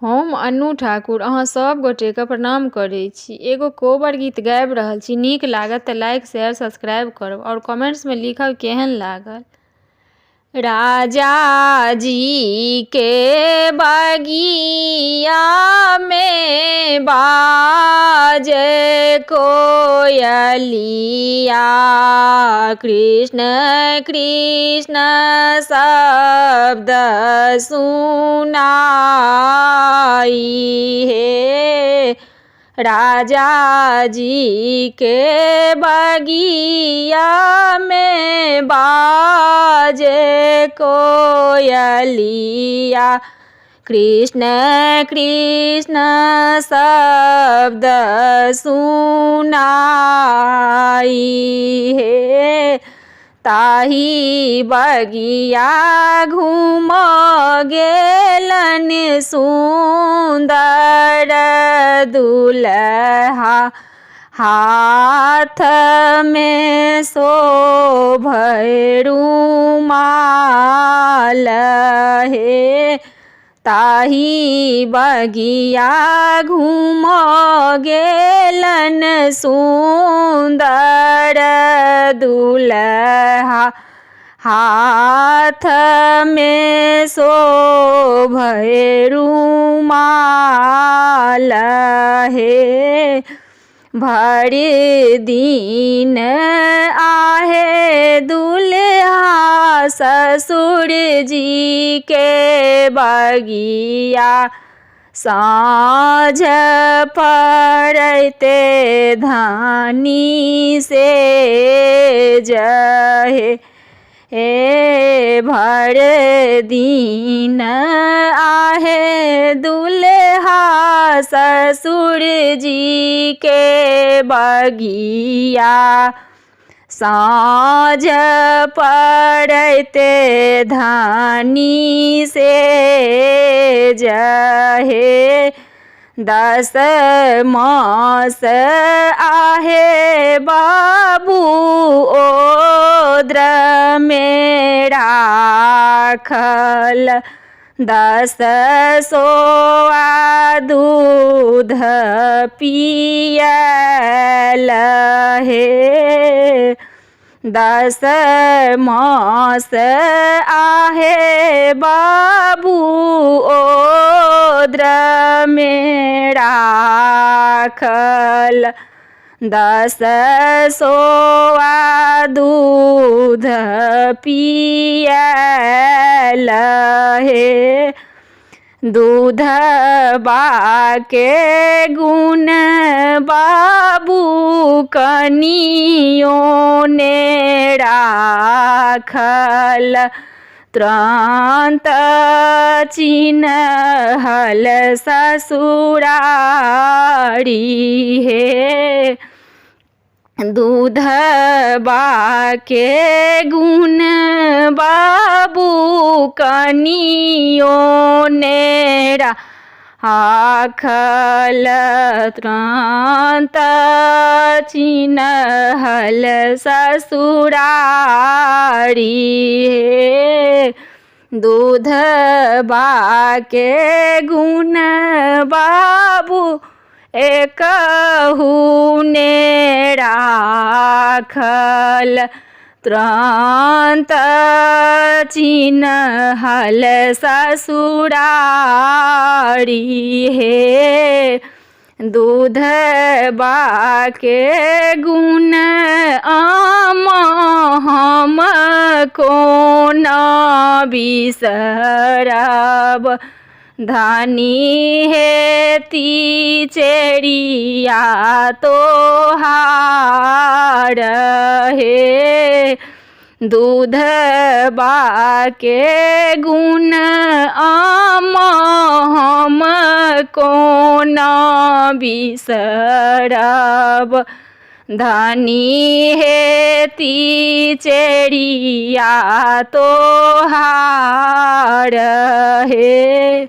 हम अन्नू ठाकुर अहाँ सब गोटेके प्रणाम करै छी। एगो कोबर गीत गाबि रहल छी, नीक लागत तऽ लाइक शेयर सब्सक्राइब करब और कमेंट्समे लिखब केहन लागल। राजा जी के बगिया में बाजे कोयलिया, कृष्ण कृष्ण शब्द सुनाई हे। राजा जी के बगिया में बाजे कोयलिया, कृष्ण कृष्ण शब्द सुनाई हे। ताही बगिया घूम गेलन सुंदर दुल्हा, हाथ में शोभै रुमाल हे। ताही बगिया घूम गेलन सुंदर दुल्हा, हाथ में शोभै रुमाल हे। भर दिन आहे दुल्हा ससुर जी के बगिया, साँझ पड़ते धानी से जहे हे। भर दिन आहे दुल्हा ससुर जी के बगिया, साँझ पड़ते धानी से जहे। 10 मास आहे बाबू ओद्र में राखल, 10 सोआ दूध पियल हे। 10 मास आहे बाबू ओद्र में राखल, 10 सोआ दूध पियल हे। दूध बाके गुण बाबू कनियों ने राखल, तुरंत चिन्हल ससुरारी हे। दूध बाके गुण बाबू कनियों ने राखल, तुरंत चिन्हल ससुरारी हे। दूध बाके गुण बाबू एकहु ने राखल, तुरंत चिन्हल ससुरारी हे। दूध बाके गुण आम हम को न बिसरब, धानी हेती चेरिया तोहार हे। दूध बाके गुण आम हम को न बिसरब, धानी हेती चेरिया तोहार हे।